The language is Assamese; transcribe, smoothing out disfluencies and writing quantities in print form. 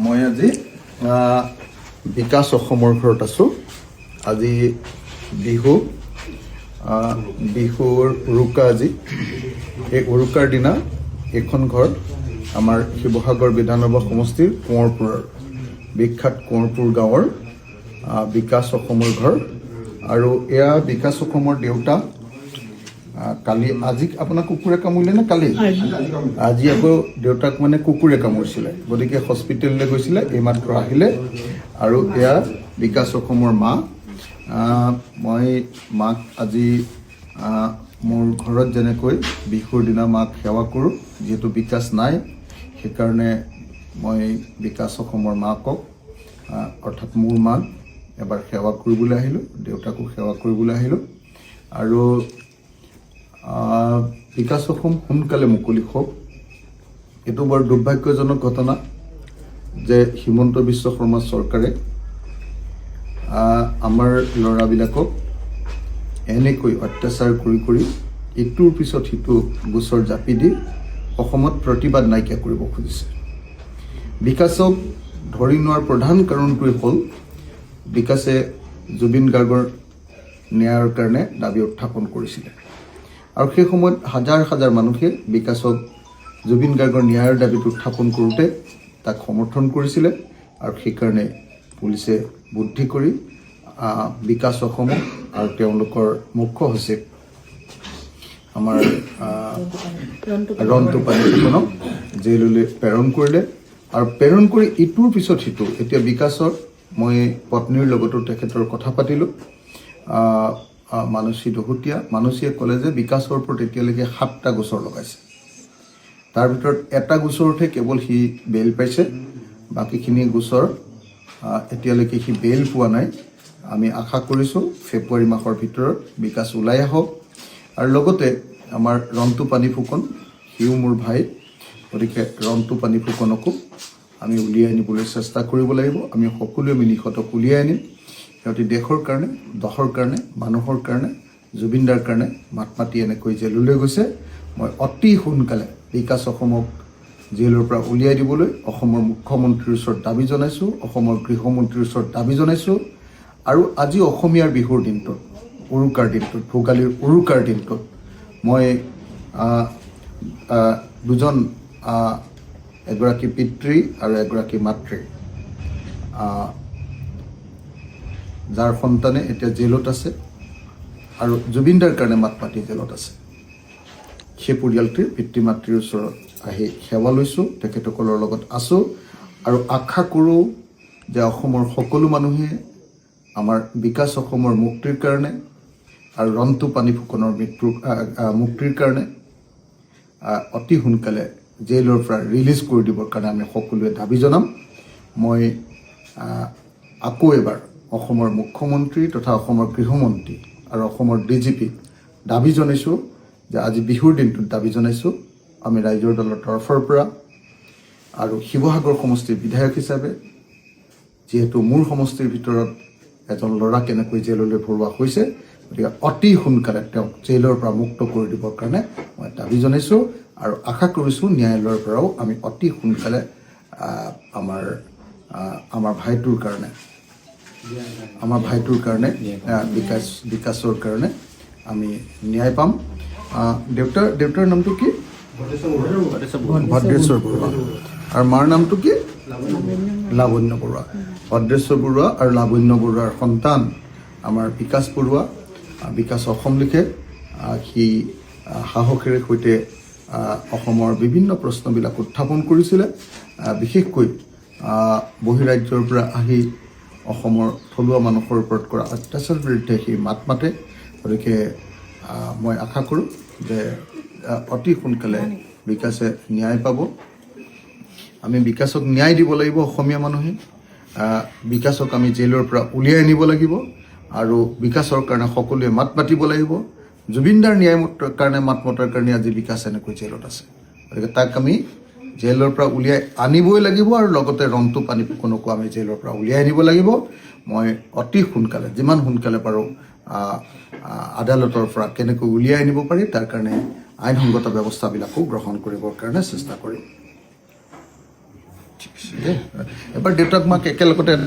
মই আজি বিকাশ অসমৰ ঘৰত আছোঁ। আজি বিহুৰ উৰুকা আজি। এই উৰুকাৰ দিনা এইখন ঘৰ আমাৰ শিৱসাগৰ বিধানসভা সমষ্টিৰ কোঁৱৰপুৰৰ বিখ্যাত কোঁৱৰপুৰ গাঁৱৰ বিকাশ অসমৰ ঘৰ। আৰু এয়া বিকাশ অসমৰ দেউতা। কালি আজি আপোনাক কুকুৰে কামুৰিলে নে কালি? আজি আকৌ দেউতাক মানে কুকুৰে কামুৰিছিলে, গতিকে হস্পিটেললৈ গৈছিলে, এইমাত্ৰ আহিলে। আৰু এয়া বিকাশ অসমৰ মা। মই মাক আজি মোৰ ঘৰত যেনেকৈ বিহুৰ দিনা মাক সেৱা কৰোঁ, যিহেতু বিকাশ নাই সেইকাৰণে মই বিকাশ অসমৰ মাকক অৰ্থাৎ মোৰ মাক এবাৰ সেৱা কৰিবলৈ আহিলোঁ, দেউতাকো সেৱা কৰিবলৈ আহিলোঁ। আৰু বিকাশ অসম সোনকালে মুকলি হওক। এইটো বৰ দুৰ্ভাগ্যজনক ঘটনা যে হিমন্ত বিশ্ব শৰ্মা চৰকাৰে আমাৰ ল'ৰাবিলাকক এনেকৈ অত্যাচাৰ কৰি ইটোৰ পিছত সিটো গোচৰ জাপি দি অসমত প্ৰতিবাদ নাইকিয়া কৰিব খুজিছে। বিকাশক ধৰি নোৱাৰ প্ৰধান কাৰণটোৱে হ'ল বিকাশে জুবিন গাৰ্গৰ ন্যায়ৰ কাৰণে দাবী উত্থাপন কৰিছিলে। আৰু সেই সময়ত হাজাৰ হাজাৰ মানুহে বিকাশক জুবিন গাৰ্গৰ ন্যায়ৰ দাবীটো উত্থাপন কৰোঁতে তাক সমৰ্থন কৰিছিলে। আৰু সেইকাৰণে পুলিচে বুদ্ধি কৰি বিকাশ অসমক আৰু তেওঁলোকৰ মুখ্য সচিব আমাৰ ৰন্তু পানীখনক জেললৈ প্ৰেৰণ কৰিলে। আৰু প্ৰেৰণ কৰি ইটোৰ পিছত সিটো এতিয়া বিকাশৰ মই পত্নীৰ লগতো তেখেতৰ কথা পাতিলোঁ। মানসী দহোটীয়া মানসীয়ে ক'লে যে বিকাশৰ ওপৰত এতিয়ালৈকে 7টা গোচৰ লগাইছে, তাৰ ভিতৰত এটা গোচৰতহে কেৱল সি বেইল পাইছে, বাকীখিনি গোচৰ এতিয়ালৈকে সি বেইল পোৱা নাই। আমি আশা কৰিছোঁ ফেব্ৰুৱাৰী মাহৰ ভিতৰত বিকাশ ওলাই আহক। আৰু লগতে আমাৰ ৰন্তু পানী ফুকন, সিও মোৰ ভাই, গতিকে ৰন্তু পানী ফুকনকো আমি উলিয়াই আনিবলৈ চেষ্টা কৰিব লাগিব। আমি সকলোৱে মিলি সিহঁতক উলিয়াই আনিম। সিহঁতি দেশৰ কাৰণে, দহৰ কাৰণে, মানুহৰ কাৰণে, জুবিনদাৰ কাৰণে মাত মাতি এনেকৈ জেললৈ গৈছে। মই অতি সোনকালে বিকাশ অসমক জেলৰ পৰা উলিয়াই দিবলৈ অসমৰ মুখ্যমন্ত্ৰীৰ ওচৰত দাবী জনাইছোঁ, অসমৰ গৃহমন্ত্ৰীৰ ওচৰত দাবী জনাইছোঁ। আৰু আজি অসমীয়াৰ বিহুৰ দিনটোত, উৰুকাৰ দিনটোত, ভোগালীৰ উৰুকাৰ দিনটোত মই দুজন এগৰাকী পিতৃ আৰু এগৰাকী মাতৃ যাৰ সন্তানে এতিয়া জেলত আছে আৰু জুবিনদাৰ কাৰণে মাত মাতি জেলত আছে, সেই পৰিয়ালটিৰ পিতৃ মাতৃৰ ওচৰত আহি সেৱা লৈছোঁ, তেখেতসকলৰ লগত আছোঁ। আৰু আশা কৰোঁ যে অসমৰ সকলো মানুহে আমাৰ বিকাশ অসমৰ মুক্তিৰ কাৰণে আৰু ৰন্তু পানী ফুকনৰ মুক্তিৰ কাৰণে অতি সোনকালে জেলৰ পৰা ৰিলিজ কৰি দিবৰ কাৰণে আমি সকলোৱে দাবী জনাম। মই আকৌ এবাৰ অসমৰ মুখ্যমন্ত্ৰী তথা অসমৰ গৃহমন্ত্ৰী আৰু অসমৰ DGPক দাবী জনাইছোঁ যে আজি বিহুৰ দিনটোত দাবী জনাইছোঁ আমি ৰাইজৰ দলৰ তৰফৰ পৰা আৰু শিৱসাগৰ সমষ্টিৰ বিধায়ক হিচাপে, যিহেতু মোৰ সমষ্টিৰ ভিতৰত এজন ল'ৰা কেনেকৈ জেললৈ ভৰোৱা হৈছে, গতিকে অতি সোনকালে তেওঁক জেলৰ পৰা মুক্ত কৰি দিবৰ কাৰণে মই দাবী জনাইছোঁ। আৰু আশা কৰিছোঁ ন্যায়ালয়ৰ পৰাও আমি অতি সোনকালে আমাৰ ভাইটোৰ কাৰণে বিকাশৰ কাৰণে আমি ন্যায় পাম। দেউতাৰ নামটো কি? ভদ্ৰেশ্বৰ বৰুৱা। আৰু মাৰ নামটো কি? লাৱণ্য বৰুৱা। ভদ্ৰেশ্বৰ বৰুৱা আৰু লাৱণ্য বৰুৱাৰ সন্তান আমাৰ বিকাশ বৰুৱা। বিকাশ অসম লিখে। সি সাহসেৰে সৈতে অসমৰ বিভিন্ন প্ৰশ্নবিলাক উত্থাপন কৰিছিলে। বিশেষকৈ বহিৰাজ্যৰ পৰা আহি অসমৰ থলুৱা মানুহৰ ওপৰত কৰা অত্যাচাৰৰ বিৰুদ্ধে সি মাত মাতে। গতিকে মই আশা কৰোঁ যে অতি সোনকালে বিকাশে ন্যায় পাব। আমি বিকাশক ন্যায় দিব লাগিব। অসমীয়া মানুহে বিকাশক আমি জেলৰ পৰা উলিয়াই আনিব লাগিব আৰু বিকাশৰ কাৰণে সকলোৱে মাত মাতিব লাগিব। জুবিনদাৰ ন্যায় কাৰণে মাত মতাৰ কাৰণে আজি বিকাশ এনেকৈ জেলত আছে। গতিকে তাক আমি জেলৰ পৰা উলিয়াই আনিবই লাগিব আৰু লগতে ৰন্তু পানী ফুকনকো আমি জেলৰ পৰা উলিয়াই আনিব লাগিব। মই অতি সোনকালে, যিমান সোনকালে পাৰোঁ আদালতৰ পৰা কেনেকৈ উলিয়াই আনিব পাৰি তাৰ কাৰণে আইনসংগত ব্যৱস্থাবিলাকো গ্ৰহণ কৰিবৰ কাৰণে চেষ্টা কৰিম। ঠিক আছে দেই এবাৰ দেউতাক মাক একেলগতে